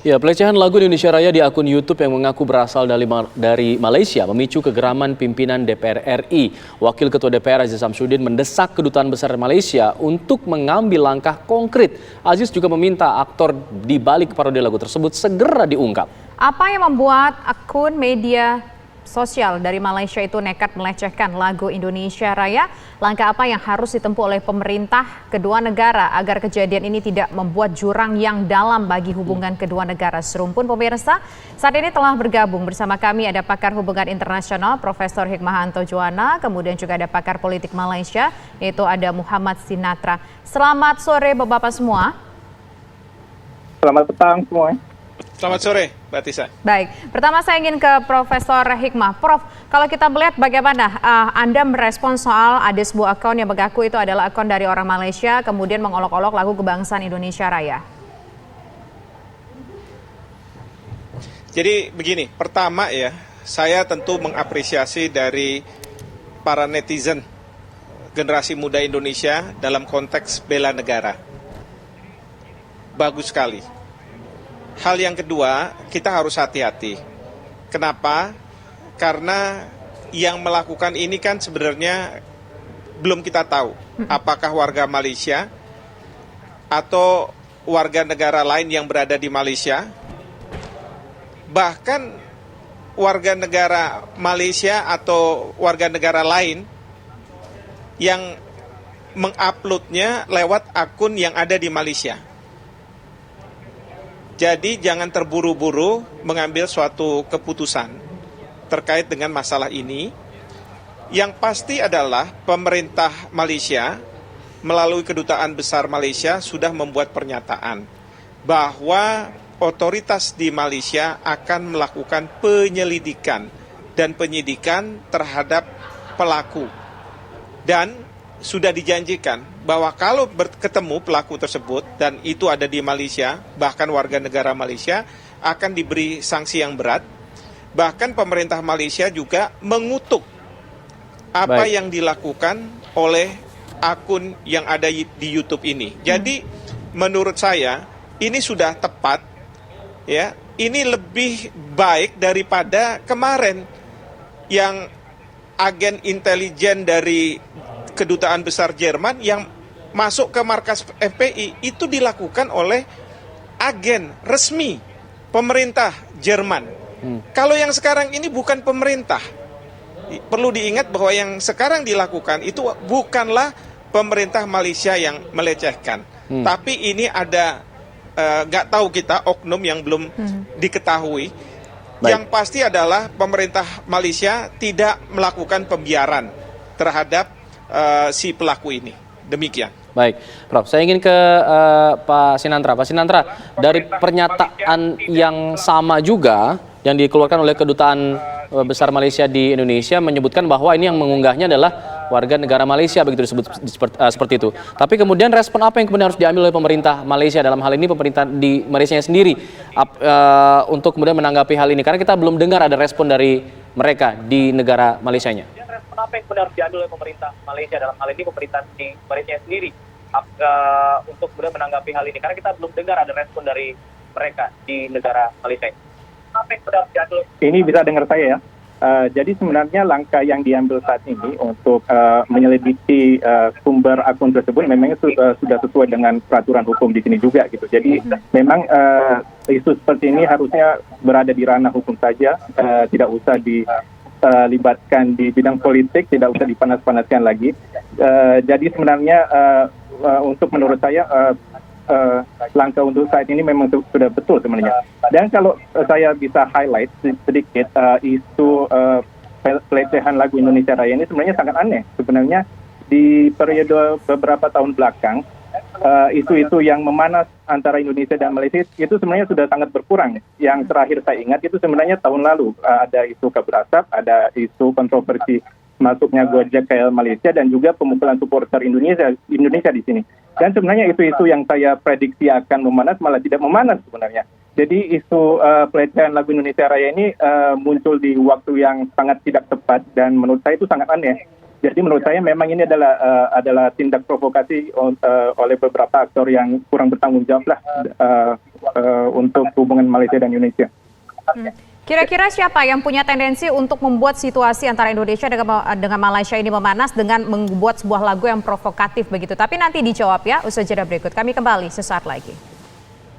Ya, pelecehan lagu Indonesia Raya di akun YouTube yang mengaku berasal dari Malaysia memicu kegeraman pimpinan DPR RI. Wakil Ketua DPR Aziz Samsudin mendesak Kedutaan Besar Malaysia untuk mengambil langkah konkret. Aziz juga meminta aktor di balik parodi lagu tersebut segera diungkap. Apa yang membuat akun media sosial dari Malaysia itu nekat melecehkan lagu Indonesia Raya? Langkah apa yang harus ditempuh oleh pemerintah kedua negara agar kejadian ini tidak membuat jurang yang dalam bagi hubungan kedua negara? Serumpun pemirsa, saat ini telah bergabung bersama kami ada pakar hubungan internasional Profesor Hikmahanto Juwana, kemudian juga ada pakar politik Malaysia yaitu ada Muhammad Sinatra. Selamat sore Bapak-Bapak semua. Selamat petang semua. Selamat sore, Mbak Tisa. Baik, pertama saya ingin ke Profesor Hikmah. Prof, kalau kita melihat bagaimana Anda merespon soal ada sebuah akun yang mengaku itu adalah akun dari orang Malaysia, kemudian mengolok-olok lagu kebangsaan Indonesia Raya. Jadi begini, pertama ya, saya tentu mengapresiasi dari para netizen generasi muda Indonesia dalam konteks bela negara. Bagus sekali. Hal yang kedua, kita harus hati-hati. Kenapa? Karena yang melakukan ini kan sebenarnya belum kita tahu apakah warga Malaysia atau warga negara lain yang berada di Malaysia. Bahkan warga negara Malaysia atau warga negara lain yang menguploadnya lewat akun yang ada di Malaysia. Jadi jangan terburu-buru mengambil suatu keputusan terkait dengan masalah ini. Yang pasti adalah pemerintah Malaysia melalui Kedutaan Besar Malaysia sudah membuat pernyataan bahwa otoritas di Malaysia akan melakukan penyelidikan dan penyidikan terhadap pelaku. Dan sudah dijanjikan bahwa kalau ketemu pelaku tersebut dan itu ada di Malaysia, bahkan warga negara Malaysia akan diberi sanksi yang berat. Bahkan pemerintah Malaysia juga mengutuk apa yang dilakukan oleh akun yang ada di YouTube ini. Jadi menurut saya ini sudah tepat ya. Ini lebih baik daripada kemarin yang agen intelijen dari Kedutaan Besar Jerman yang masuk ke markas FPI itu dilakukan oleh agen resmi pemerintah Jerman. Kalau yang sekarang ini bukan pemerintah. Perlu diingat bahwa yang sekarang dilakukan itu bukanlah pemerintah Malaysia yang melecehkan. Tapi ini ada nggak tahu kita oknum yang belum diketahui. Yang pasti adalah pemerintah Malaysia tidak melakukan pembiaran terhadap si pelaku ini. Demikian. Baik, Prof. Saya ingin ke Pak Sinantra. Pak Sinantra, dari pernyataan yang sama juga yang dikeluarkan oleh Kedutaan Besar Malaysia di Indonesia menyebutkan bahwa ini yang mengunggahnya adalah warga negara Malaysia, begitu disebut seperti itu. Tapi kemudian respon apa yang kemudian harus diambil oleh pemerintah Malaysia, dalam hal ini pemerintah di Malaysia sendiri untuk kemudian menanggapi hal ini? Karena kita belum dengar ada respon dari mereka di negara Malaysianya. Apa yang benar diambil oleh pemerintah Malaysia dalam hal ini pemerintah di Malaysia sendiri untuk kemudian menanggapi hal ini, karena kita belum dengar ada respon dari mereka di negara Malaysia. Apa yang benar diambil? Ini bisa dengar saya ya. Jadi sebenarnya langkah yang diambil saat ini untuk menyelidiki sumber akun tersebut memang sudah sesuai dengan peraturan hukum di sini juga gitu. Jadi memang isu seperti ini harusnya berada di ranah hukum saja, tidak usah dilibatkan di bidang politik, tidak usah dipanas-panaskan lagi. Jadi sebenarnya untuk menurut saya langkah untuk saat ini memang sudah betul sebenarnya. Dan kalau saya bisa highlight sedikit isu pelecehan lagu Indonesia Raya ini sebenarnya sangat aneh. Sebenarnya di periode beberapa tahun belakang isu-isu yang memanas antara Indonesia dan Malaysia itu sebenarnya sudah sangat berkurang. Yang terakhir saya ingat itu sebenarnya tahun lalu ada isu kabut asap, ada isu kontroversi masuknya Gojek ke Malaysia dan juga pemukulan supporter Indonesia di sini. Dan sebenarnya isu-isu yang saya prediksi akan memanas malah tidak memanas sebenarnya. Jadi isu pelecehan lagu Indonesia Raya ini muncul di waktu yang sangat tidak tepat dan menurut saya itu sangat aneh. Jadi menurut saya memang ini adalah tindak provokasi oleh beberapa aktor yang kurang bertanggung jawab lah untuk hubungan Malaysia dan Indonesia. Kira-kira siapa yang punya tendensi untuk membuat situasi antara Indonesia dengan Malaysia ini memanas dengan membuat sebuah lagu yang provokatif begitu? Tapi nanti dijawab ya, usaha jeda berikut. Kami kembali sesaat lagi.